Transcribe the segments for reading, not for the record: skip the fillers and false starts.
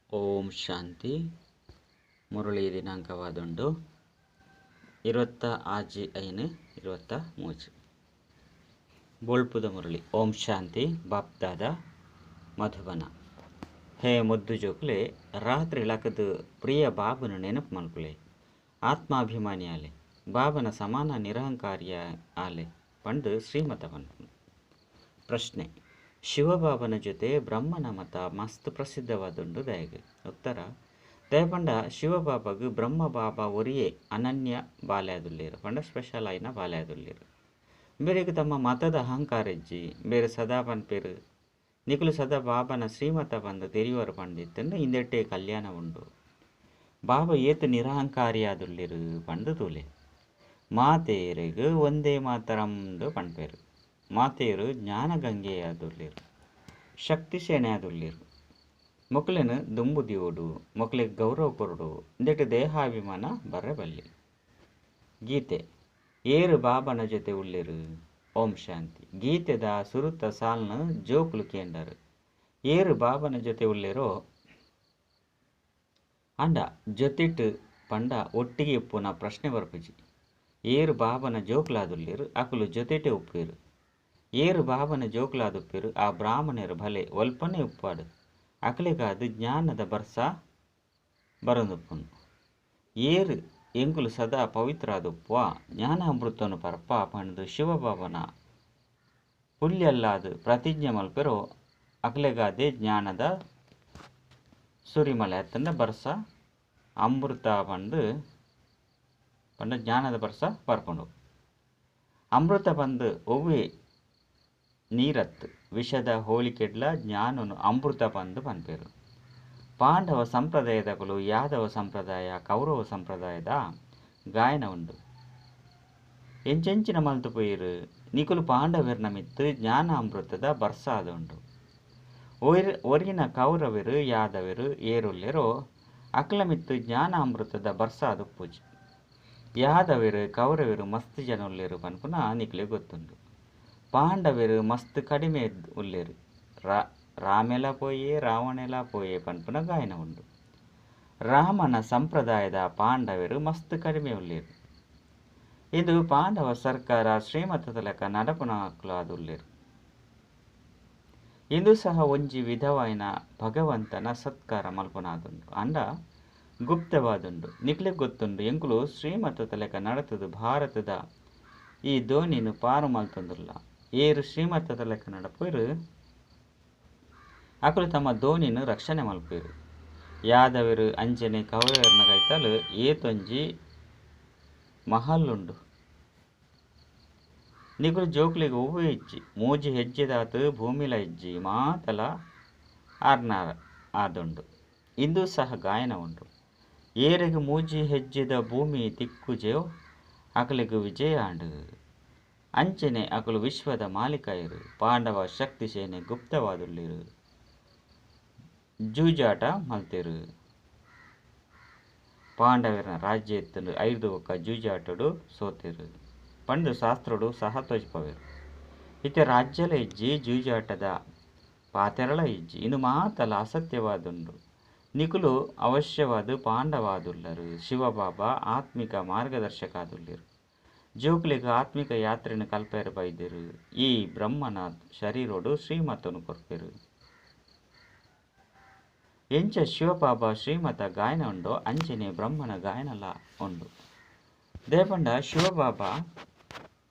ಓಂ ಶಾಂತಿ. ಮುರಳಿ ದಿನಾಂಕವಾದುಂಡು 26/5/23 ಬೋಳ್ಪುದ ಮುರಳಿ. ಓಂ ಶಾಂತಿ. ಬಾಪ್ದಾದ ಮಧುಬನ. ಹೇ ಮುದ್ದು ಜೋಕ್ಲೆ, ರಾತ್ರಿ ಲಕದು ಪ್ರಿಯ ಬಾಬನ ನೆನಪು ಮಲ್ಪುಲೆ. ಆತ್ಮಾಭಿಮಾನಿ ಆಲೆ, ಬಾಬನ ಸಮಾನ ನಿರಹಂಕಾರಿಯ ಆಲೆ ಪಂಡು ಶ್ರೀಮತ ಪನ್ಪುನು. ಪ್ರಶ್ನೆ: ಶಿವಬಾಬನ ಜೊತೆ ಬ್ರಹ್ಮನ ಮತ ಮಸ್ತ್ ಪ್ರಸಿದ್ಧವಾದುಂಡು ದಯಗೆ. ಉತ್ತರ: ದಯಪಂಡ ಶಿವಬಾಬಾಗು ಬ್ರಹ್ಮ ಬಾಬಾ ಒರಿಯೇ ಅನನ್ಯ ಬಾಲ್ಯಾದುಲ್ಲೇರು ಪಂಡ ಸ್ಪೆಷಲ್ ಆಯ್ನ ಬಾಲ್ಯಾದುಲ್ಲೇರು. ಬೇರೆಗೆ ತಮ್ಮ ಮತದ ಅಹಂಕಾರ ಇಜ್ಜಿ ಬೇರೆ ಸದಾ ಪನ್ಪೇರು ನಿಕುಲು ಸದಾ ಬಾಬನ ಶ್ರೀಮತ ಬಂದು ತೆರಿಯೋರು ಪಂಡಿತ್ತಂಡು ಇಂದೆಟ್ಟೆ ಕಲ್ಯಾಣ ಉಂಡು. ಬಾಬಾ ಏತು ನಿರಹಂಕಾರಿಯಾದುಲ್ಲೇರು ಪಂಡು ತೂಲೆ. ಮಾತೇರೆಗು ಒಂದೇ ಮಾತರಂದು ಪನ್ಪೇರು. ಮಾತೆಯರು ಜ್ಞಾನ ಗಂಗೆಯಾದುಲ್ಲೇರು, ಶಕ್ತಿ ಸೇನೆಯಾದುಲ್ಲೇರು. ಮೊಕ್ಲೆನು ದುಂಬು ದಿಯೋಡು, ಮೊಕ್ಲೆಗೆ ಗೌರವ ಕೊರಡು, ಇಂದೆಟ್ಟು ದೇಹಾಭಿಮಾನ ಬರ್ರೆ ಬಲ್ಲಿ. ಗೀತೆ: ಏರು ಬಾಬನ ಜೊತೆ ಉಳ್ಳೇರು. ಓಂ ಶಾಂತಿ. ಗೀತೆದ ಸುರುತ ಸಾಲ್ನ ಜೋಕುಲು ಕೇಂಡರು. ಏರು ಬಾಬನ ಜೊತೆ ಉಳ್ಳೇರೋ ಅಂಡ ಜೊತಿಟ್ಟು ಪಂಡ ಒಟ್ಟಿಗೆ ಉಪ್ಪುನ ಪ್ರಶ್ನೆ ಬರ್ಪುಜಿ. ಏರು ಬಾಬನ ಜೋಕುಲಾದುಲ್ಲೇರು, ಅಕುಲು ಜೊತೆಟೆ ಉಪ್ಪೇರು. ಏರು ಬಾಬನ ಜೋಕುಲಾದುಪ್ಪೇರು ಆ ಬ್ರಾಹ್ಮಣರು ಭಲೆ ಒಲ್ಪನೆ ಉಪ್ಪಾಡು. ಅಕಲೆಗಾದು ಜ್ಞಾನದ ಬರ್ಸ ಬರೊಂದುಪ್ಪುನು. ಏರು ಎಂಕುಲು ಸದಾ ಪವಿತ್ರಾದುಪ್ಪುವ ಜ್ಞಾನ ಅಮೃತನು ಪರಪ ಪಂಡು ಶಿವಬಾಬನ ಹುಲ್ಯಲ್ಲಾದು ಪ್ರತಿಜ್ಞೆ ಮಲ್ಪೆರೋ ಅಕಲೆಗಾದೆ ಜ್ಞಾನದ ಸುರಿಮಲೆ ಅತ್ತಂಡ ಬರ್ಸ ಅಮೃತ ಪಂಡು ಜ್ಞಾನದ ಬರ್ಸ ಬರ್ಪುಂಡು. ಅಮೃತ ಬಂದು ಒವ್ವೆ ನೀರತ್ತು ವಿಷದ ಹೋಲಿಕೆಡ್ಲ ಜ್ಞಾನನು ಅಮೃತ ಬಂದು ಪನ್ಪೇರು. ಪಾಂಡವ ಸಂಪ್ರದಾಯದಗಳು ಯಾದವ ಸಂಪ್ರದಾಯ ಕೌರವ ಸಂಪ್ರದಾಯದ ಗಾಯನ ಉಂಡು. ಎಂಚೆಂಚಿನ ಮಲ್ತು ಪೋಯಿರು ನಿಕುಲು ಪಾಂಡವರ್ನ ಮಿತ್ತು ಜ್ಞಾನ ಅಮೃತದ ಬರ್ಸ ಆದುಂಡು. ಒರಿಗಿನ ಕೌರವರು ಯಾದವರು ಏರುಲ್ಲೆರೋ ಅಕ್ಲ ಮಿತ್ತು ಜ್ಞಾನ ಅಮೃತದ ಬರ್ಸ ಅದು ಪೂಜೆ. ಯಾದವರು ಕೌರವರು ಮಸ್ತ್ ಜನ ಉಲ್ಲೇರು ಪನ್ಪುನ ನಿಕ್ಲೆ ಗೊತ್ತುಂಡು. ಪಾಂಡವರು ಮಸ್ತ್ ಕಡಿಮೆ ಉಲ್ಲೇರು. ರಾಮೆಲ ಪೋಯೆ ರಾವಣೆಲ ಪೋಯೆ ಪನ್ಪುನ ಗಾಯನ ಉಂಡು. ರಾಮನ ಸಂಪ್ರದಾಯದ ಪಾಂಡವರು ಮಸ್ತ್ ಕಡಿಮೆ ಉಲ್ಲೇರು. ಇದು ಪಾಂಡವ ಸರ್ಕಾರ ಶ್ರೀಮತದ ಲೆಕ್ಕ ನಡಪುನಕ್ಲು ಅದು ಉಲ್ಲೇರು. ಇಂದು ಸಹ ಒಂಜಿ ವಿಧವಾಯಿನ ಭಗವಂತನ ಸತ್ಕಾರ ಮಲ್ಪುನಾದುಂಡು ಅಂಡ ಗುಪ್ತವಾದುಂಡು. ನಿಕ್ಲೆ ಗೊತ್ತುಂಡು ಎಂಕುಲು ಶ್ರೀಮತದ ಲೆಕ್ಕ ನಡತದು ಭಾರತದ ಈ ಧೋನಿನು ಪಾರು ಮಲ್ತೊಂದುಲ್ಲ. ಏರು ಶ್ರೀಮತದ ಲೆಕ್ಕ ನಡಪೇರು ಅಕಲು ತಮ್ಮ ಧೋನಿನು ರಕ್ಷಣೆ ಮಲ್ಪೇರು. ಯಾದವರು ಅಂಜನೆ ಕೌರವರ್ನ ಕೈತಲು ಏತೊಂಜಿ ಮಹಲ್ ಉಂಡು. ನಿಕುಲು ಜೋಕ್ಲಿಗೆ ಒವ್ವೆ ಇಜ್ಜಿ ಮೂಜಿ ಹೆಜ್ಜೆದಾತು ಭೂಮಿಲ ಇಜ್ಜಿ ಮಾತಲ ಆರ್ನಾರ ಆದುಂಡು. ಇಂದು ಸಹ ಗಾಯನ ಉಂಡು. ಏರೆಗೆ ಮೂಜಿ ಹೆಜ್ಜೆದ ಭೂಮಿ ತಿಕ್ಕುಜೆಯೋ ಅಕಲಿಗೆ ವಿಜಯ ಆಂಡು. ಅಂಚನೆ ಅಕಲು ವಿಶ್ವದ ಮಾಲೀಕಾಯರು. ಪಾಂಡವ ಶಕ್ತಿ ಸೇನೆ ಗುಪ್ತವಾದುಲ್ಲೇರು. ಜೂಜಾಟ ಮಲ್ತೇರು. ಪಾಂಡವರನ ರಾಜ್ಯ ಎತ್ತಲು 5 ಒಕ್ಕ ಜೂಜಾಟಡು ಸೋತೇರು ಪಂಡು ಶಾಸ್ತ್ರಡು ಸಹ ತೋಜ್ಪವೇರು. ಇತ್ತೆ ರಾಜ್ಯಲ ಇಜ್ಜಿ ಜೂಜಾಟದ ಪಾತೆರಳ ಇಜ್ಜಿ ಇನ್ನು ಮಾತಲ ಅಸತ್ಯವಾದುಂಡು. ನಿಕುಲು ಅವಶ್ಯವಾದ ಪಾಂಡವಾದುಲ್ಲರು. ಶಿವಬಾಬಾ ಆತ್ಮಿಕ ಮಾರ್ಗದರ್ಶಕ ಆದುಲ್ಲೇರು. ಜೋಕ್ಲಿಗೆ ಆತ್ಮಿಕ ಯಾತ್ರೆಯನ್ನು ಕಲ್ಪೇರು ಬೈದೇರು. ಈ ಬ್ರಹ್ಮನ ಶರೀರೋಡು ಶ್ರೀಮತನು ಕೊರ್ಪೇರು. ಎಂಚ ಶಿವಬಾಬಾ ಶ್ರೀಮತ ಗಾಯನ ಉಂಡೋ ಅಂಚನೆ ಬ್ರಹ್ಮನ ಗಾಯನಲ ಉಂಡು. ದೇಪಂಡ ಶಿವಬಾಬಾ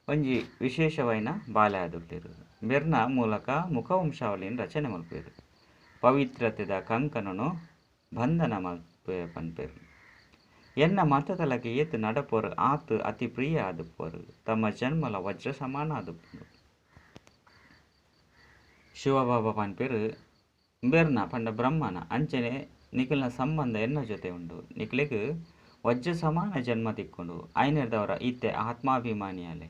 ಒಂಜಿ ವಿಶೇಷವಾಯಿನ ಬಾಲೆ ಆದುಲ್ಲೇರು. ಮೆರ್ನ ಮೂಲಕ ಮುಖವಂಶಾವಳಿಯನ್ನು ರಚನೆ ಮಲ್ಪೇರು. ಪವಿತ್ರತೆದ ಕಂಕನನು ಬಂಧನ ಮಲ್ಪೆ ಪನ್ಪೇರು. ಎನ್ನ ಮತದಲಗೆ ಏತು ನಡಪೋರು ಆತು ಅತಿ ಪ್ರಿಯ ಆದುಪ್ಪರು. ತಮ್ಮ ಜನ್ಮಲ ವಜ್ರ ಸಮಾನ ಆದುಪ್ಪು. ಶಿವಬಾಬಾ ಪನ್ಪೇರು ಬೆರ್ನ ಪಂಡ ಬ್ರಹ್ಮನ ಅಂಚನೆ ನಿಖಿಲ್ನ ಸಂಬಂಧ ಎನ್ನ ಜೊತೆ ಉಂಡು. ನಿಖಿಲಿಗೆ ವಜ್ರ ಸಮಾನ ಜನ್ಮ ತಿಕ್ಕೊಂಡು ಐನರ್ದವರ ಇತ್ತೆ ಆತ್ಮಾಭಿಮಾನಿ ಆಲೆ.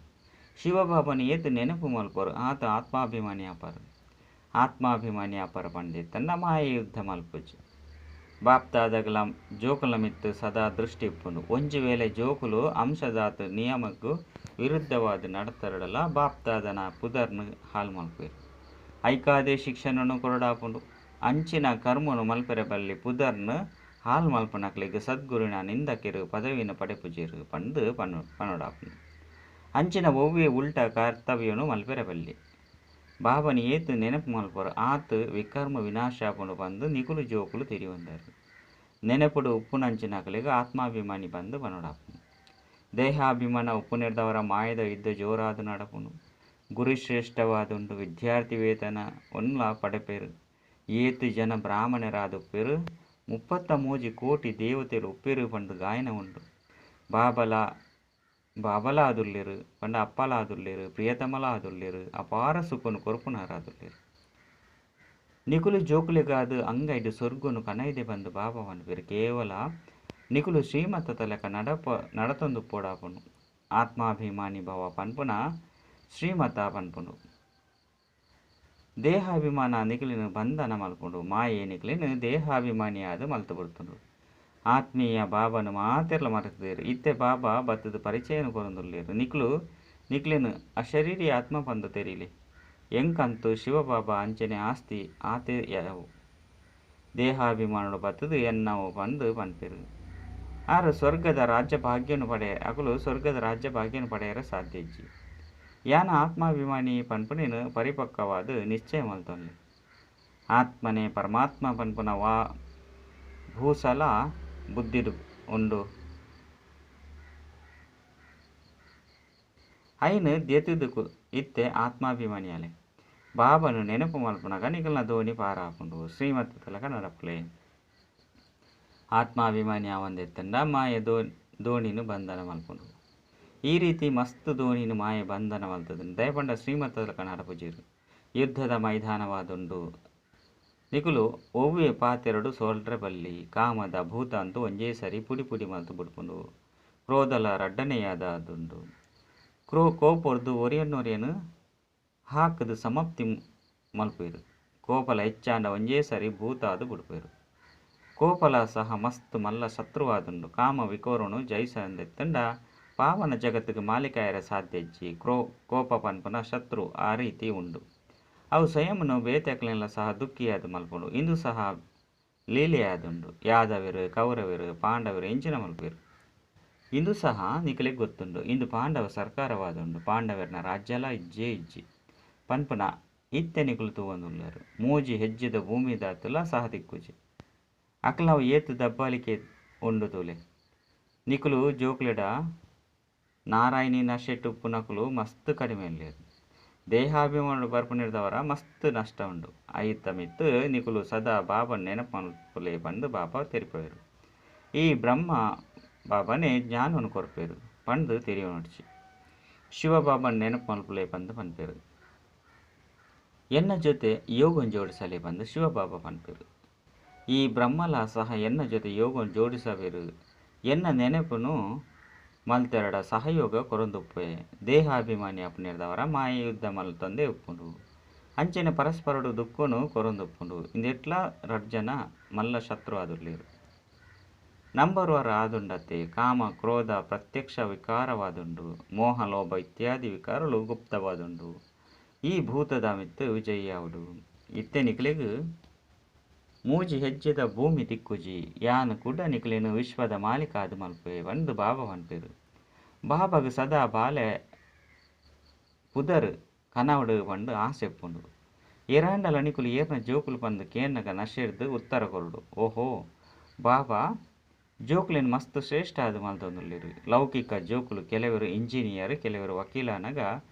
ಶಿವಬಾಬನ ಏತು ನೆನಪು ಮಲ್ಪರು ಆತ ಆತ್ಮಾಭಿಮಾನಿ ಆಪರು. ಆತ್ಮಾಭಿಮಾನಿ ಆಪರ ಪಂಡಿತನ್ನ ಮಾಯ ಯುದ್ಧ ಮಲ್ಪುಜಿ. ಬಾಪ್ತಾದಗಳ ಜೋಕುಲ ಮಿತ್ತು ಸದಾ ದೃಷ್ಟಿ ಇಪ್ಪುಂಡು. ಒಂಜಿ ವೇಳೆ ಜೋಕುಲು ಅಂಶದಾತು ನಿಯಮಕ್ಕೂ ವಿರುದ್ಧವಾದ ನಡತರಡಲ ಬಾಪ್ತಾದನ ಪುದರ್ನು ಹಾಲು ಮಲ್ಪೇರು. ಐಕಾದೆ ಶಿಕ್ಷಣನು ಕೊರಡಾಪುಂಡು. ಅಂಚಿನ ಕರ್ಮನು ಮಲ್ಪೆರೆ ಬಲ್ಲಿ ಪುದರ್ನು ಹಾಲ್ ಮಲ್ಪನಕ್ಲಿಗೆ ಸದ್ಗುರುನ ನಿಂದಕಿರು ಪದವಿನ ಪಡೆಪುಜಿರು ಪಂದು ಪನೋಡಾಪನು ಅಂಚಿನ ಒವ್ವೆ ಉಲ್ಟ ಕರ್ತವ್ಯನು ಮಲ್ಪೆರೆ ಬಲ್ಲಿ ಬಾಬನಿ ಏತು ನೆನಪು ಮಲ್ಪರು ಆತು ವಿಕರ್ಮ ವಿನಾಶಾಪನು ಬಂದು ನಿಕುಲು ಜೋಕುಲು ತಿರಿವಂದರು ನೆನಪುಡು ಉಪ್ಪುನಂಚಿನಕಲಿಗೆ ಆತ್ಮಾಭಿಮಾನಿ ಬಂದು ಪನೋಡಾಪನು ದೇಹಾಭಿಮಾನ ಉಪ್ಪು ನೆರೆದವರ ಮಾಯದ ಯುದ್ಧ ಜೋರಾದು ನಡಪುನು ಗುರುಶ್ರೇಷ್ಠವಾದುಂಡು ವಿದ್ಯಾರ್ಥಿ ವೇತನ ಒನ್ಲ ಪಡೆಪೇರು ಏತು ಜನ ಬ್ರಾಹ್ಮಣರಾದುಪ್ಪೇರು 33 ಕೋಟಿ ದೇವತೆలు ಉಪ್ಪೇರು ಪಂಡು ಗಾಯನ ಉಂಡು ಬಾಬಲಾದುಲ್ಲೇರು ಪಂಡ ಅಪ್ಪಲಾದುಲ್ಲೇರು ಪ್ರಿಯತಮಲಾದುಲ್ಲೇರು ಅಪಾರ ಸುಖನು ಕೊರಪುನರಾದುಲ್ಲೇರು ನಿಕುಲು ಜೋಕುಲಿಗಾದು ಅಂಗೈಡು ಸೊರ್ಗುನು ಕನೈದೆ ಬಂದು ಬಾಬವನು ಪೇರು ಕೇವಲ ನಿಕುಲು ಶ್ರೀಮತ ತಲಕ ನಡತೊಂದು ಪೋಡಾಪುನು ಆತ್ಮಾಭಿಮಾನಿ ಭಾವ ಪನ್ಪುನ ಶ್ರೀಮತ ಪನ್ಪುಂಡು ದೇಹಾಭಿಮಾನ ನಿಕಲಿನ ಬಂಧನ ಮಲ್ಪುಂಡು ಮಾಯೆ ನಿಕಲಿನ ದೇಹಾಭಿಮಾನಿಯಾದ ಮಲ್ತು ಬಿಡ್ತುಂಡು ಆತ್ಮೀಯ ಬಾಬನು ಮಾತೆರ್ಲ ಮರೆತದೇರು ಇತ್ತೆ ಬಾಬಾ ಬತ್ತದ ಪರಿಚಯನು ಕೊರೊಂದುಲ್ಲೇರು ನಿಕ್ಲಿನ ಅಶರೀರಿ ಆತ್ಮ ಪಂದು ತೆರೀಲಿ ಎಂಕಂತು ಶಿವಬಾಬಾ ಅಂಚನೆ ಆಸ್ತಿ ಆತೆ ಯಾವು ದೇಹಾಭಿಮಾನಡು ಬತ್ತದು ಎನ್ನವು ಬಂದು ಪನ್ಪೆರು ಆರು ಸ್ವರ್ಗದ ರಾಜ್ಯ ಭಾಗ್ಯನು ಸ್ವರ್ಗದ ರಾಜ್ಯ ಭಾಗ್ಯನು ಪಡೆಯರ ಸಾಧ್ಯ ಇಜ್ಜಿ ಯಾನ ಆತ್ಮಾಭಿಮಾನಿ ಪನ್ಪುನೇನು ಪರಿಪಕ್ವವಾದ ನಿಶ್ಚಯ ಮಲ್ತೊನ್ಲಿ ಆತ್ಮನೇ ಪರಮಾತ್ಮ ಪನ್ಪುನ ಭೂಸಲ ಬುದ್ಧಿಡು ಉಂಡು ಐನು ದೆತುದುಕು ಇತ್ತೆ ಆತ್ಮಾಭಿಮಾನಿಯಾಲೆ ಬಾಬನು ನೆನಪು ಮಲ್ಪುನಗ ನಿಕಲ್ನ ದೋಣಿ ಪಾರಾಪುಂಡು ಶ್ರೀಮತ ತಲಕ ನಡಪ್ಲೆ ಆತ್ಮಾಭಿಮಾನಿ ಅವಂದೆತ್ತಂಡ ಮಾಯ ದೋಣಿನು ಬಂಧನ ಮಲ್ಪುಂಡು ಈ ರೀತಿ ಮಸ್ತ್ ದೋಣಿನು ಮಾಯ ಬಂಧನ ಮಲ್ತದನು ದಯಪಂಡ ಶ್ರೀಮತ ತಲಕ ನಡಪುಜಿರು ಯುದ್ಧದ ಮೈದಾನವಾದುಂಡು ನಿಕುಲು ಒವ್ವೆ ಪಾತೆರಡು ಸೋಲ್ರೆ ಬಲ್ಲಿ ಕಾಮದ ಭೂತ ಅಂತೂ ಒಂಜೇ ಸರಿ ಪುಡಿ ಪುಡಿ ಮಲ್ತು ಬಿಡ್ಪುಂಡು ಕ್ರೋಧಲ ರಡ್ಡನೆಯಾದುಂಡು ಕೋಪೊರ್ದು ಒರಿಯನ್ನೊರಿಯನು ಹಾಕದು ಸಮಾಪ್ತಿ ಮಲ್ಪೇರು ಕೋಪಲ ಹೆಚ್ಚಾಂಡ ಒಂಜೇ ಸರಿ ಭೂತ ಅದು ಬಿಡ್ಪೇರು ಕೋಪಲ ಸಹ ಮಸ್ತ್ ಮಲ್ಲ ಶತ್ರುವಾದುಂಡು ಕಾಮ ವಿಕೋರನು ಜಯಿಸಂದೆತ್ತಂಡ ಪಾವನ ಜಗತ್ತಿಗೆ ಮಾಲಿಕಾಯರ ಸಾಧ್ಯ ಇಜ್ಜಿ ಕೋಪ ಪನ್ಪನ ಶತ್ರು ಆ ರೀತಿ ಉಂಡು ಅವು ಸ್ವಯಂನು ಬೇತೆಕ್ಲೆಲ್ಲ ಸಹ ದುಃಖಿಯಾದ ಮಲ್ಪುಂಡು ಇಂದು ಸಹ ಲೀಲೆಯಾದುಂಡು ಯಾದವರು ಕೌರವರು ಪಾಂಡವರು ಎಂಚಿನ ಮಲ್ಪೇರು ಇಂದು ಸಹ ನಿಕಲಿಗೆ ಗೊತ್ತುಂಡು ಇಂದು ಪಾಂಡವ ಸರ್ಕಾರವಾದುಂಡು ಪಾಂಡವರನ ರಾಜ್ಯಲ ಇಜ್ಜಿ ಪನ್ಪುನ ಇತ್ತೆ ನಿಕುಲು ತೂವೊಂದುಲ್ಲೆರು ಮೂಜಿ ಹೆಜ್ಜೆದ ಭೂಮಿ ದಾತುಲ ಸಹ ದಿಕ್ಕುಜಿ ಅಕ್ಲವು ಏತು ದಬ್ಬಾಲಿಕೆ ಉಂಡು ತೂಲೆ ನಿಕುಲು ಜೋಕ್ಲೆಡ ನಾರಾಯಣಿ ನಶೆಟ್ಟು ಪುನಕುಲು ಮಸ್ತ್ ಕಡಿಮೆ ಇಲ್ಲೇರು ದೇಹಾಭಿಮಾನ ಬರ್ಪುನಿರ್ದವರ ಮಸ್ತ್ ನಷ್ಟ ಉಂಡು ಐತ ಮಿತ್ತು ನಿಕುಲು ಸದಾ ಬಾಬನ ನೆನಪು ಮಲ್ಪುಲೆ ಬಂದು ಬಾಬಾ ತೆರಿಪೋಯರು ಈ ಬ್ರಹ್ಮ ಬಾಬನೇ ಜ್ಞಾನವನ್ನು ಕೊರಪೇರು ಪಂದು ತೆರಿಯೋ ನಡ್ಚಿ ಶಿವಬಾಬನ ನೆನಪು ಮಲ್ಪುಲೆ ಬಂದು ಪನ್ಪೇರು ಎನ್ನ ಜೊತೆ ಯೋಗನ್ ಜೋಡಿಸಲೇ ಬಂದು ಶಿವಬಾಬಾ ಪನ್ಪೇರು ಈ ಬ್ರಹ್ಮಲ ಸಹ ಎನ್ನ ಜೊತೆ ಯೋಗವನ್ನು ಜೋಡಿಸಬೇರು ಎನ್ನ ನೆನಪುನು ಮಲ್ತೆರಡ ಸಹಯೋಗ ಕೊರೊಂದುಪ್ಪೆ ದೇಹಾಭಿಮಾನಿ ಅಪ್ಪನಿರ್ದವರ ಮಾಯ ಯುದ್ಧ ಮಲ್ತೊಂದೆ ಉಪ್ಪುಂಡು ಅಂಚೆನ ಪರಸ್ಪರಡು ದುಃಖನು ಕೊರೊಂದುಪ್ಪುಂಡು ಇಂದೆಟ್ಲ ರಡ್ಜನ ಮಲ್ಲ ಶತ್ರು ಆದುರ್ಲೇರು ನಂಬರ್ ವರ ಆದುಂಡತೆ ಕಾಮ ಕ್ರೋಧ ಪ್ರತ್ಯಕ್ಷ ವಿಕಾರವಾದುಂಡು ಮೋಹ ಲೋಭ ಇತ್ಯಾದಿ ವಿಕಾರಗಳು ಗುಪ್ತವಾದುಂಡು ಈ ಭೂತದ ಮಿತ್ತು ವಿಜಯಿಯಾವುಡು ಇತ್ತೆ ನಿಕ್ಲೆಗು ಮೂಜಿ ಹೆಜ್ಜೆದ ಭೂಮಿ ದಿಕ್ಕುಜಿ ಯಾನು ಕೂಡ ನಿಕ್ಲೇನು ವಿಶ್ವದ ಮಾಲೀಕ ಆದು ಮಲ್ಪೆ ಒಂದು ಬಾಬಾ ಮನ್ಪೇರು ಬಾಬಾಗ ಸದಾ ಬಾಲೆ ಪುದರ್ ಕನವಡು ಪಂಡು ಆಸೆಪ್ಪುಂಡು ಏರಾಂಡಲ ನಿಕುಲು ಏರ್ನ ಜೋಕುಲು ಪಂದು ಕೇನ್ನಗ ನಶೆರ್ದು ಉತ್ತರ ಕೊರಡು ಓಹೋ ಬಾಬಾ ಜೋಕುಲೇನು ಮಸ್ತ್ ಶ್ರೇಷ್ಠ ಆದು ಮಲ್ತೊಂದುಲ್ಲೇರು ಲೌಕಿಕ ಜೋಕುಲು ಕೆಲವರು ಇಂಜಿನಿಯರ್ ಕೆಲವರು ವಕೀಲನಗ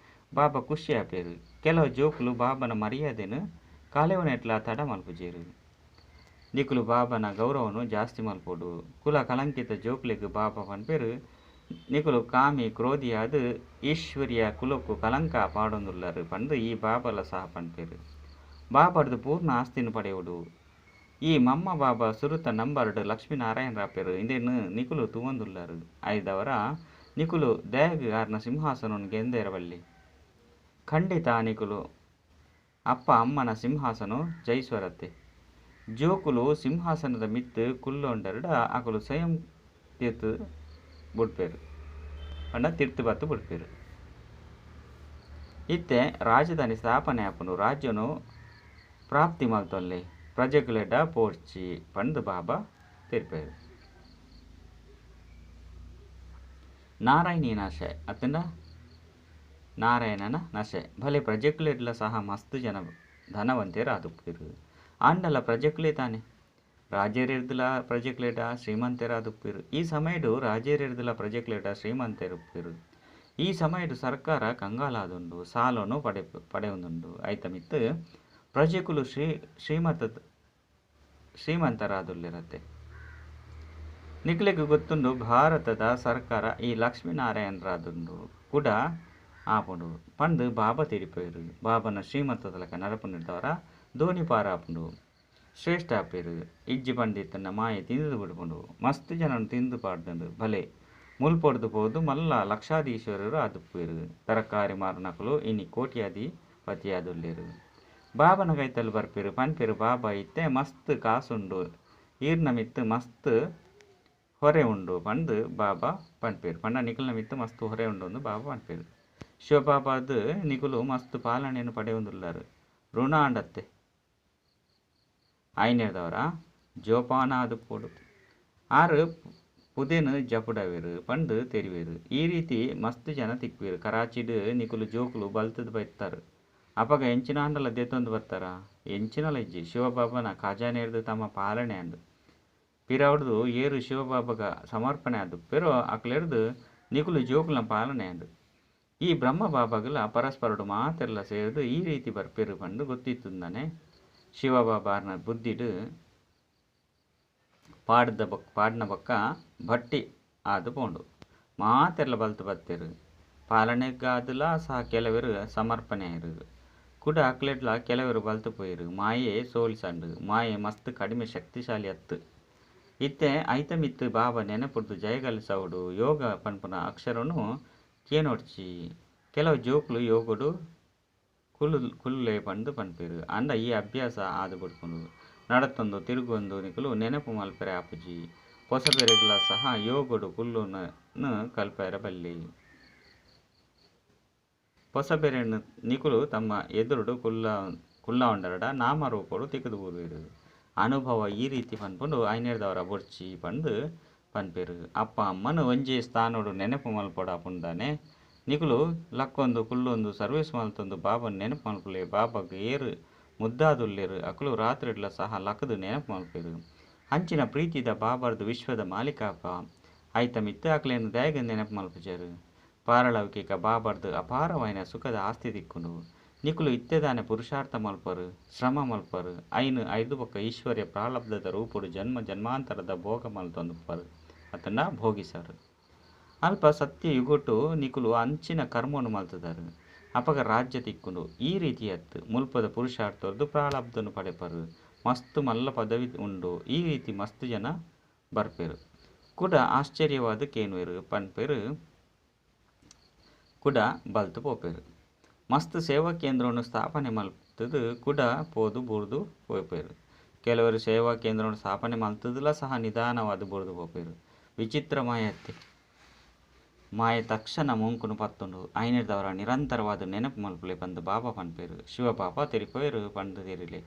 ಬಾಬಾ ಖುಷಿ ಆಪೇರು ಕೆಲವು ಜೋಕುಲು ಬಾಬನ ಮರ್ಯಾದೆನು ಕಾಲೆವನೆಟ್ಲ ತಡ ಮಲ್ಪುಜೇರು ನಿಕುಲು ಬಾಬನ ಗೌರವನು ಜಾಸ್ತಿ ಮಲ್ಪೋಡು ಕುಲ ಕಲಂಕಿತ ಜೋಕ್ಲೆಗ್ ಬಾಬಾ ಪನ್ಪೇರು ನಿಕುಲು ಕಾಮಿ ಕ್ರೋಧಿಯಾದ ಈಶ್ವರ್ಯ ಕುಲಕ್ಕೂ ಕಲಂಕ ಪಾಡೊಂದುಲ್ಲರು ಪಂದು ಈ ಬಾಬಲ ಸಹ ಪನ್ಪೇರು ಬಾಬರ್ದು ಪೂರ್ಣ ಆಸ್ತಿನ ಪಡೆಯುವುದು ಈ ಮಮ್ಮ ಬಾಬಾ ಸುರುತ ನಂಬರ್ಡ್ ಲಕ್ಷ್ಮೀನಾರಾಯಣ ರಾಪೇರು ಇಂದೇನು ನಿಕುಲು ತೂವೊಂದುಲ್ಲರು ಐದವರ ನಿಕುಲು ದಯಗಾರನ ಸಿಂಹಾಸನವನ್ನು ಗೆಂದೇರವಲ್ಲಿ ಖಂಡಿತ ನಿಕುಲು ಅಪ್ಪ ಅಮ್ಮನ ಸಿಂಹಾಸನ ಜಯಿಸ್ವರತ್ತೆ ಜೋಕುಲು ಸಿಂಹಾಸನದ ಮಿತ್ತು ಕುಲ್ಲೊಂಡರ್ಡ ಅಕುಲು ಸ್ವಯಂ ತೀರ್ತು ಬಿಡ್ಪೇರು ಪಂಡ ತೀರ್ತು ಬತ್ತು ಬಿಡ್ಪೇರು ಇತ್ತೆ ರಾಜಧಾನಿ ಸ್ಥಾಪನೆ ಆಪುನು ರಾಜ್ಯನು ಪ್ರಾಪ್ತಿ ಮಲ್ತೊಲ್ಲೆ ಪ್ರಜೆಕ್ಲೆಡ ಪೋಡ್ಚಿ ಪಂದು ಬಾಬಾ ತೆರಿಪೇರು. ನಾರಾಯಣಿ ನಶೆ ಅತ್ತಂಡ ನಾರಾಯಣನ ನಶೆ ಭಲೆ ಪ್ರಜೆಕ್ಲೆಡ್ಲ ಸಹ ಮಸ್ತ್ ಜನ ಧನವಂತೇರು ಆದುಪ್ಪಿರು. ಆಂಡಲ ಪ್ರಜೆಕ್ಲೆ ತಾನೆ ರಾಜೇರೆರ್ದುಲ ಪ್ರಜೆಕ್ಲೆಡ ಶ್ರೀಮಂತರಾದುಪ್ಪಿರು. ಈ ಸಮಯಡು ರಾಜೇರೆರ್ದುಲ ಪ್ರಜೆಕ್ಲೆಡ ಶ್ರೀಮಂತರುಪ್ಪಿರು. ಈ ಸಮಯಡು ಸರ್ಕಾರ ಕಂಗಾಲಾದುಂಡು ಸಾಲನು ಪಡೆಯುಂದುಂಡು. ಐತ ಮಿತ್ತು ಪ್ರಜೆಕುಲು ಶ್ರೀಮಂತರಾದುಲ್ಲಿರತ್ತೆ. ನಿಕ್ಲೆಗ್ ಗೊತ್ತುಂಡು ಭಾರತದ ಸರ್ಕಾರ ಈ ಲಕ್ಷ್ಮೀನಾರಾಯಣರಾದುಂಡು ಕೂಡ ಆಪುಂಡು ಪಂದು ಬಾಬಾ ತಿರಿಪೇರು. ಬಾಬನ ಶ್ರೀಮಂತದಲಕ ನರಪು ನಿರ್ದವರ ಧೋನಿ ಪಾರ ಆಪುಂಡು ಶ್ರೇಷ್ಠ ಆಪೇರು. ಇಜ್ಜಿ ಪಂಡಿತನ ಮಾಯೆ ತಿಂದು ಬಿಡ್ಪುಂಡು ಮಸ್ತ್ ಜನನು ತಿಂದು ಪಾಡ್ದುಂಡು ಭಲೆ ಮುಲ್ಪೊಡ್ದು ಪೋದು ಮಲ್ಲ ಲಕ್ಷಾಧೀಶ್ವರರು ಆದುಪ್ಪೇರು. ತರಕಾರಿ ಮಾರುನಕಲು ಇನಿ ಕೋಟ್ಯಾಧಿಪತಿ ಆದುಲ್ಲೇರು. ಬಾಬನ ಕೈತಲ್ಲಿ ಬರ್ಪೇರು ಪನ್ಪೇರು ಬಾಬಾ ಇತ್ತೆ ಮಸ್ತ್ ಕಾಸುಂಡು ಈರ್ನ ಮಿತ್ತು ಮಸ್ತ್ ಹೊರೆ ಉಂಡು ಪಂದು ಬಾಬಾ ಪನ್ಪೇರು. ಪಂಡ ನಿಕಲ್ನ ಮಿತ್ತು ಮಸ್ತ್ ಹೊರೆ ಉಂಡು ಎಂದು ಬಾಬಾ ಪನ್ಪೇರು. ಶಿವಬಾಬಾದು ನಿಕುಲು ಮಸ್ತ್ ಪಾಲನೆಯನ್ನು ಪಡೆಯುವುದಿಲ್ಲರು ಋಣ ಅಂಡತ್ತೆ ಐನೇರ್ದವರ ಜೋಪಾನ ಆದುಪ್ಪೋಡು ಆರು ಪುದೆನು ಜಪುಡವೇರು ಪಂಡು ತೆರಿವೇರು. ಈ ರೀತಿ ಮಸ್ತ್ ಜನ ತಿಕ್ವೇರು. ಕರಾಚಿಡು ನಿಕುಲು ಜೋಕುಲು ಬಲ್ತದ ಬೈತಾರು ಅಪಗ ಎಂಚಿನ ಅಂಡಲ ದೆತ್ತೊಂದು ಬರ್ತಾರ ಎಂಚಿನಲ ಇಜ್ಜಿ ಶಿವಬಾಬನ ಖಜಾನೆರ್ದು ತಮ್ಮ ಪಾಲನೆ ಅಂಡು ಪಿರವಡ್ದು ಏರು ಶಿವಬಾಬಗ ಸಮರ್ಪಣೆ ಆದು ಪೆರೋ ಅಕ್ಲೆರ್ದು ನಿಕುಲು ಜೋಕುಲ ಪಾಲನೆ ಅಂಡು. ಈ ಬ್ರಹ್ಮ ಬಾಬಾಗಲ ಪರಸ್ಪರಡು ಮಾತೆಲ್ಲ ಸೇರಿದು ಈ ರೀತಿ ಬರ್ಪೇರು ಪಂಡು ಗೊತ್ತಿತ್ತುಂದಾನೆ. ಶಿವಬಾಬಾರ್ನ ಬುದ್ಧಿಡು ಪಾಡ್ನ ಬೊಕ್ಕ ಭಟ್ಟಿ ಆದು ಪೋಂಡು ಮಾತೆಲ್ಲ ಬಲ್ತು ಬತ್ತೇರು. ಪಾಲನೆಗಾದುಲ ಸಹ ಕೆಲವರು ಸಮರ್ಪಣೆ ಆಯಿರು ಕೂಡ ಅಕ್ಲೆಡ್ಲ ಕೆಲವರು ಬಲ್ತು ಪೋಯಿರು. ಮಾಯೆ ಸೋಲಿಸಂಡು ಮಾಯೆ ಮಸ್ತ್ ಕಡಿಮೆ ಶಕ್ತಿಶಾಲಿ ಅತ್ತು. ಇತ್ತೆ ಐತ ಮಿತ್ತು ಬಾಬಾ ನೆನಪುಡ್ದು ಜಯಗಲಿಸವುಡು ಯೋಗ ಪನ್ಪುನ ಅಕ್ಷರನು ಕೇನೊಡ್ಚಿ ಕೆಲವು ಜೋಕುಲು ಯೋಗುಡು ಕುಲ್ಲುಲೆ ಪಂಡು ಪನ್ಪೇರು. ಅಂಡ ಈ ಅಭ್ಯಾಸ ಆದು ಬಿಡ್ಪುಂಡು ನಡತೊಂದು ತಿರುಗೊಂದು ನಿಕುಲು ನೆನಪು ಮಲ್ಪೆರೆ ಆಪುಜಿ ಪೊಸಬೆರೆಗ್ಲ ಸಹ ಯೋಗುಡು ಕುಲ್ಲುನು ಕಲ್ಪೆರ ಬಲ್ಲಿ. ಪೊಸಬೆರೆನು ನಿಕುಲು ತಮ್ಮ ಎದುರುಡು ಕುಲ್ಲ ಉಂಡರಡ ನಾಮರೂಪಡು ತಿಕ್ಕದು ಬೂರುವೆರು. ಅನುಭವ ಈ ರೀತಿ ಪನ್ಪುಂಡು ಐನೇರ್ದವರ ಬೊಡ್ಚಿ ಪಂದು ಪನ್ಪೇರು. ಅಪ್ಪ ಅಮ್ಮನು ಒಂಜೇ ಸ್ಥಾನೋಡು ನೆನಪು ಮಲ್ಪೊಡ ಆಪುಂಡಾನೆ ನಿಕುಲು ಲಕ್ಕೊಂದು ಕುಲ್ಲೊಂದು ಸರ್ವೀಸ್ ಮಲ್ತೊಂದು ಬಾಬನ್ ನೆನಪು ಮಲ್ಪುಲೆ ಬಾಬಾಗ ಏರು ಮುದ್ದಾದುಲ್ಲೇರು ಅಕುಲು ರಾತ್ರಿಡ್ಲ ಸಹ ಲಕ್ಕದು ನೆನಪು ಮಲ್ಪೇರು. ಹಂಚಿನ ಪ್ರೀತಿದ ಬಾಬಾರ್ದು ವಿಶ್ವದ ಮಾಲಿಕಾಪ ಐತ ಮಿತ್ತು ಅಕ್ಲೇನು ದಯಗ ನೆನಪು ಮಲ್ಪುಜರು. ಪಾರಳವಿಕೆಗ ಬಾಬಾರ್ದು ಅಪಾರವೈನ ಸುಖದ ಆಸ್ತಿ ತಿಕ್ಕುಂಡು ನಿಕುಲು ಇತ್ತೆದಾನೆ ಪುರುಷಾರ್ಥ ಮಲ್ಪರು ಶ್ರಮ ಮಲ್ಪರು ಐನು ಐದು ಬೊಕ್ಕ ಈಶ್ವರ್ಯ ಪ್ರಾರಬ್ಧದ ರೂಪುಡು ಜನ್ಮ ಜನ್ಮಾಂತರದ ಭೋಗ ಮಲ್ತೊಂದುಪ್ಪರು ಅತಂಡ ಭೋಗಿಸರು. ಅಲ್ಪ ಸತ್ಯ ಯುಗುಟು ನಿಕುಲು ಅಂಚಿನ ಕರ್ಮವನ್ನು ಮಲ್ತದರು ಅಪಗ ರಾಜ್ಯ ತಿಕ್ಕುಂಡು. ಈ ರೀತಿ ಅತ್ತು ಮುಲ್ಪದ ಪುರುಷಾರ್ಥದ್ದು ಪ್ರಾರಬ್ಧನು ಪಡೆಪರು ಮಸ್ತ್ ಮಲ್ಲ ಪದವಿ ಉಂಡು. ಈ ರೀತಿ ಮಸ್ತ್ ಜನ ಬರ್ಪೇರು ಕೂಡ ಆಶ್ಚರ್ಯವಾದ ಕೇನುವೆರು ಪನ್ಪೇರು ಕೂಡ ಬಲ್ತು ಪೋಪೇರು. ಮಸ್ತ್ ಸೇವಾ ಕೇಂದ್ರವನ್ನು ಸ್ಥಾಪನೆ ಮಲ್ತದು ಕೂಡ ಪೋದು ಬುರ್ದು ಪೋಪೇರು. ಕೆಲವರು ಸೇವಾ ಕೇಂದ್ರವನ್ನು ಸ್ಥಾಪನೆ ಮಲ್ತದಲ್ಲ ಸಹ ನಿಧಾನವಾದ ಬುರ್ದು ಪೋಪೇರು. ವಿಚಿತ್ರ ಮಾಯತ್ತೆ ಮಾಯೆ ತಕ್ಷಣ ಮುಂಕುನು ಪತ್ತುಂಡು ಐನೇರ್ದವರ ನಿರಂತರವಾದ ನೆನಪು ಮಲ್ಪುಲೆ ಬಂದು ಬಾಬಾ ಪನ್ಪೇರು. ಶಿವಬಾಬಾ ತೆರಿಪೋಯರು ಪಂಡು ತೆರಿಲೆ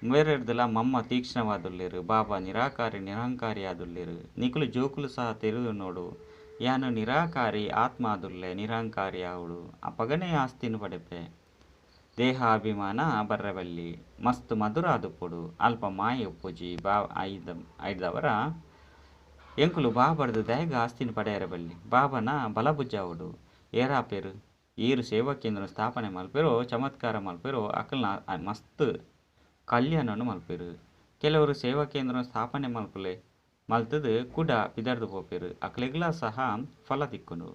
ಮೇರೆರ್ದಲ ಮಮ್ಮ ತೀಕ್ಷ್ಣವಾದುಲ್ಲೇರು. ಬಾಬಾ ನಿರಾಕಾರಿ ಆದುಲ್ಲೇರು ನಿಕುಲು ಜೋಕುಲು ಸಹ ತೆರೆದು ನೋಡು ಯಾನು ನಿರಾಕಾರಿ ಆತ್ಮ ಆದುಲ್ಲೆ ನಿರಾಂಕಾರಿ ಆವುಡು ಅಪಗನೇ ಆಸ್ತಿನು ಪಡೆಪೆ ದೇಹಾಭಿಮಾನ ಬರ್ರಬಲ್ಲಿ ಮಸ್ತ್ ಮಧುರ ಆದುಪ್ಪುಡು ಅಲ್ಪ ಮಾಯೆ ಉಪ್ಪುಜಿ ಐದವರ ಎಂಕುಲು ಬಾಬಾರ್ದು ದಯಗ ಆಸ್ತಿನ ಪಡೆಯರಬಲ್ಲಿ ಬಾಬನ ಬಲಭುಜಾವುಡು ಏರಾಪೇರು. ಈರು ಸೇವಾ ಕೇಂದ್ರ ಸ್ಥಾಪನೆ ಮಲ್ಪೇರೋ ಚಮತ್ಕಾರ ಮಲ್ಪೇರೋ ಅಕಲ್ನ ಮಸ್ತ್ ಕಲ್ಯಾಣವನ್ನು ಮಲ್ಪೇರು. ಕೆಲವರು ಸೇವಾ ಕೇಂದ್ರ ಸ್ಥಾಪನೆ ಮಲ್ಪುಲೆ ಮಲ್ತದು ಕೂಡ ಪಿದರ್ದು ಪೋಪೇರು ಅಕ್ಲೆಗ್ಲ ಸಹ ಫಲ ತಿಕ್ಕುಂಡು.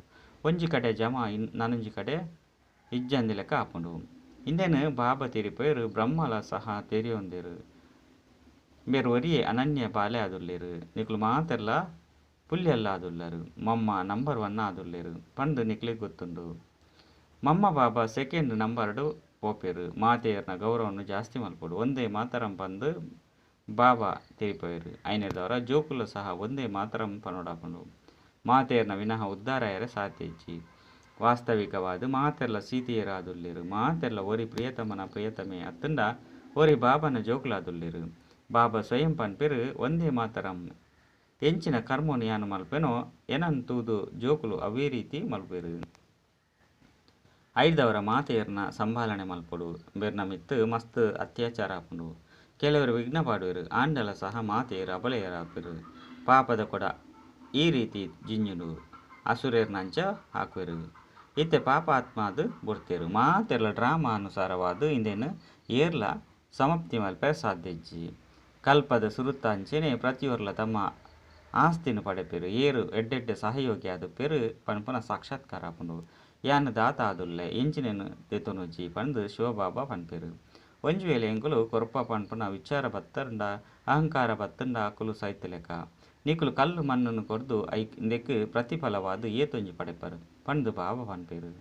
ಒಂಜಿ ಕಡೆ ಜಮ ನನೊಂಜಿ ಕಡೆ ಇಜ್ಜಂದಿಲೆಕ್ಕ ಆಪುಂಡು. ಇಂದೇನು ಬಾಬಾ ತೆರಿಪೇರು ಬ್ರಹ್ಮಲ ಸಹ ತೆರಿಯೊಂದೇರು ಬೇರು ಒರಿಯೇ ಅನನ್ಯ ಬಾಲೆ ಆದುಲ್ಲೇರು ನಿಕುಲು ಮಾತೆಲ್ಲ ಪುಲ್ಯಲ್ಲ ಆದುಲ್ಲರು ಮಮ್ಮ ನಂಬರ್ 1 ಆದುಲ್ಲೇರು ಪಂಡು ನಿಕ್ಲಿಗೆ ಗೊತ್ತುಂಡು. ಮಮ್ಮ ಬಾಬಾ ಸೆಕೆಂಡ್ ನಂಬರ್ಡು ಪೋಪೇರು. ಮಾತೆಯರ್ನ ಗೌರವವನ್ನು ಜಾಸ್ತಿ ಮಲ್ಪೋಡು ಒಂದೇ ಮಾತರಂ ಪಂದು ಬಾಬಾ ತೆರಿಪೋಯರು. ಐನೇರ್ದವರ ಜೋಕುಲ ಸಹ ಒಂದೇ ಮಾತರಂ ಪನೋಡಾಪುಂಡು. ಮಾತೆಯರ್ನ ವಿನಃ ಉದ್ಧಾರಯರ ಸಾತ್ಯಜ್ಜಿ ವಾಸ್ತವಿಕವಾದ ಮಾತೆಲ್ಲ ಸೀತೆಯರಾದುಲ್ಲೇರು ಮಾತೆಲ್ಲ ಒರಿ ಪ್ರಿಯತಮನ ಪ್ರಿಯತಮೆ ಅತ್ತಂಡ ಒರಿ ಬಾಬನ ಜೋಕುಲಾದುಲ್ಲೆರು. ಬಾಬಾ ಸ್ವಯಂ ಪನ್ಪೆರು ಒಂದೇ ಮಾತರಂ ಎಂಚಿನ ಕರ್ಮೋನು ಯಾನು ಮಲ್ಪೆನೋ ಎನಂತೂದು ಜೋಕುಲು ಅವೇ ರೀತಿ ಮಲ್ಪೆರು. ಐದವರ ಮಾತೆಯರ್ನ ಸಂಭಾಲನೆ ಮಲ್ಪೊಡು ಬೆರ್ನ ಮಿತ್ತು ಮಸ್ತ್ ಅತ್ಯಾಚಾರ ಆಪುಂಡು. ಕೆಲವರು ವಿಘ್ನ ಪಾಡುವೆರು ಆಂಡಲ ಸಹ ಮಾತೆಯರು ಅಬಲೆಯರಾಪೆರು. ಪಾಪದ ಕೊಡ ಈ ರೀತಿ ಜಿಂಜುಂಡು ಅಸುರೇರ್ನಂಚ ಹಾಕುವೆರು. ಇತ್ತೆ ಪಾಪ ಆತ್ಮಾದು ಬುಡ್ತೇರು. ಮಾತೆರ್ಲ ಡ್ರಾಮಾ ಅನುಸಾರವಾದು ಇಂದೇನು ಏರ್ಲ ಸಮಾಪ್ತಿ ಮಲ್ಪೆ ಸಾಧ್ಯಜ್ಜಿ. ಕಲ್ಪದ ಸುರುತ್ತಾಂಚೆನೆ ಪ್ರತಿಯೊರ್ಲ ತಮ್ಮ ಆಸ್ತಿನು ಪಡೆಪೆರು. ಏರು ಎಡ್ಡೆಡ್ಡೆ ಸಹಯೋಗಿ ಆದುಪ್ಪೆರು ಪನ್ಪುನ ಸಾಕ್ಷಾತ್ಕಾರ ಆಪುಂಡು. ಯಾನು ದಾತ ಆದುಲ್ಲೆ ಎಂಚಿನೇನು ದೆತೊನುಜ್ಜಿ ಪಂದು ಶಿವಬಾಬಾ ಪನ್ಪೆರು. ಒಂಜಿ ವೇಳೆ ಎಂಕುಲು ಕೊರಪ ಪನ್ಪುನ ವಿಚಾರ ಬತ್ತಂಡ ಅಹಂಕಾರ ಬತ್ತಂಡ ಆಕುಲು ಸೈತಲೆಕ ನಿಕುಲು ಕಲ್ಲು ಮಣ್ಣನ್ನು ಕೊರ್ದು ಇಂದೆಕ್ ಪ್ರತಿಫಲವಾದು ಏತೊಂಜಿ ಪಡೆಪರು ಪಂದು ಬಾಬಾ ಪನ್ಪೆರು.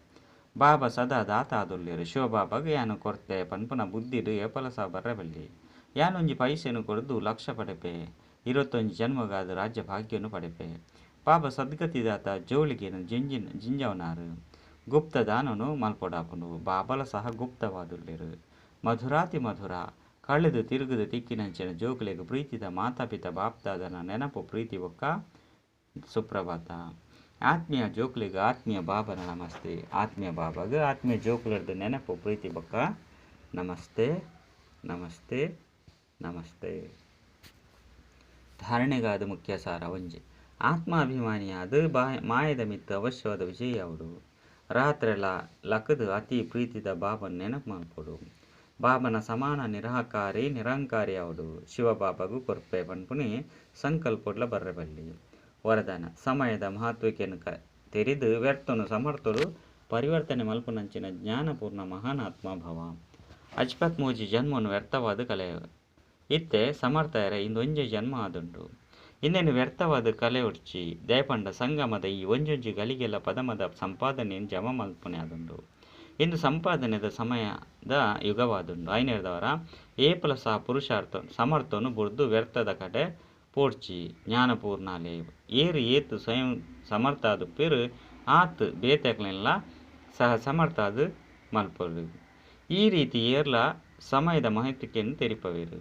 ಬಾಬಾ ಸದಾ ದಾತ ಆದುಲ್ಲೆರು. ಶಿವಬಾಬಾಗ ಯಾನು ಕೊರ್ತೆ ಪನ್ಪುನ ಬುದ್ಧಿಡು ಏಪಲಸ ಬರ್ರಬಲ್ಲಿ. ಯಾನೊಂಜಿ ಪೈಸೆನು ಕೊರ್ದು ಲಕ್ಷ ಪಡೆಪೆ 21 ಜನ್ಮಗಾದ ರಾಜ್ಯ ಭಾಗ್ಯನು ಪಡೆಪೆ. ಬಾಬಾ ಸದ್ಗತಿದಾತ ಜೋಳಿಗೆನು ಜಿಂಜವನಾರು. ಗುಪ್ತ ದಾನನು ಮಲ್ಪೊಡಾಪುಂಡು. ಬಾಬಲ ಸಹ ಗುಪ್ತವಾದುಲ್ಲೆರು. ಮಧುರಾತಿ ಮಧುರ ಕಳೆದು ತಿರುಗುದು ತಿಕ್ಕಿನಂಚಿನ ಜೋಕುಲೆಗ್ ಪ್ರೀತಿದ ಮಾತಾಪಿತ ಬಾಪ್ದಾದನ ನೆನಪು ಪ್ರೀತಿ ಒಕ್ಕ ಸುಪ್ರಭಾತ. ಆತ್ಮೀಯ ಜೋಕುಲಿಗೆ ಆತ್ಮೀಯ ಬಾಬನ ನಮಸ್ತೆ. ಆತ್ಮೀಯ ಬಾಬಾಗ ಆತ್ಮೀಯ ಜೋಕುಲರ್ದು ನೆನಪು ಪ್ರೀತಿ ಬೊಕ್ಕ ನಮಸ್ತೆ ನಮಸ್ತೆ ನಮಸ್ತೆ. ಧಾರಣೆಗಾದ ಮುಖ್ಯ ಸಾರ ಒಂಜಿ ಆತ್ಮಾಭಿಮಾನಿಯಾದ ಮಾಯದ ಮಿತ್ತು ಅವಶ್ಯವಾದ ವಿಜಯ ಅವಡು. ರಾತ್ರೆಲ್ಲ ಲಕದು ಅತಿ ಪ್ರೀತಿದ ಬಾಬನ ನೆನಪು ಮಲ್ಪೊಡು. ಬಾಬನ ಸಮಾನ ನಿರಂಕಾರಿ ಅವಡು. ಶಿವಬಾಬಾಗೂ ಕೊರ್ಪೆ ಪನ್ಪುನಿ ಸಂಕಲ್ಪೊಡ್ಲ ಬರ್ರಬಲ್ಲಿ. ವರದಾನ ಸಮಯದ ಮಹತ್ವಕ್ಕೆನು ತೆರಿದು ವ್ಯರ್ಥನು ಸಮರ್ಥರು ಪರಿವರ್ತನೆ ಮಲ್ಪುನಂಚಿನ ಜ್ಞಾನಪೂರ್ಣ ಮಹಾನಾತ್ಮ ಭವ. ಅಜ್ಪತ್ ಮೂಜಿ ಜನ್ಮನು ವ್ಯರ್ಥವಾದ ಕಲೆ ಇತ್ತೆ ಸಮರ್ಥಯರ ಇಂದೊಂಜೆ ಜನ್ಮ ಆದುಂಡು. ಇನ್ನೇನು ವ್ಯರ್ಥವಾದ ಕಲೆ ಉಡ್ಚಿ ದಯಪಂಡ ಸಂಗಮದ ಈ ಒಂಜೊಂಜಿ ಗಳಿಗೆಲ್ಲ ಪದಮದ ಸಂಪಾದನೆಯನ್ನು ಜಮ ಮಲ್ಪನೆ ಆದುಂಡು. ಇಂದು ಸಂಪಾದನೆದ ಸಮಯದ ಯುಗವಾದುಂಡು. ಐನೇರ್ದವರ ಏಪಲ ಸಹ ಪುರುಷಾರ್ಥ ಸಮರ್ಥನು ಬುಡ್ದು ವ್ಯರ್ಥದ ಕಡೆ ಪೋಡ್ಚಿ ಜ್ಞಾನಪೂರ್ಣಾಲೇ ಏರು ಏತು ಸ್ವಯಂ ಸಮರ್ಥಾದು ಪೇರು ಆತು ಬೇತಕ್ಲೆಲ್ಲ ಸಹ ಸಮರ್ಥಾದು ಮಲ್ಪೊಡು. ಈ ರೀತಿ ಏರ್ಲ ಸಮಯದ ಮಹತ್ವಕ್ಕೆನ್ನು ತೆರಿಪವೇರು.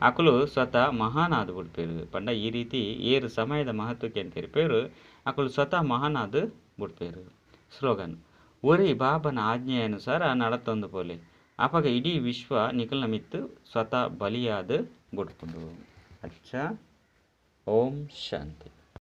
ಅಕುಲು ಸ್ವತಃ ಮಹಾನಾದು ಬುಡ್ಪೇರು ಪಂಡ ಈ ರೀತಿ ಏರು ಸಮಯದ ಮಹತ್ವಕ್ಕೆನ್ನು ತೆರಿಪೇರು. ಅಕುಲು ಸ್ವತಃ ಮಹಾನಾದು ಬುಡ್ಪೇರು. ಸ್ಲೋಗನ್ ಒರಿ ಬಾಬನ ಆಜ್ಞೆಯನುಸಾರ ನಡತೊಂದು ಪೋಲೆ ಅಪಗ ಇಡೀ ವಿಶ್ವ ನಿಕಲ್ನ ಮಿತ್ತು ಸ್ವತಃ ಬಲಿಯಾದ ಬುಡ್ಪುಂಡು. ಅಚ್ಚ ಓಂ ಶಾಂತಿ.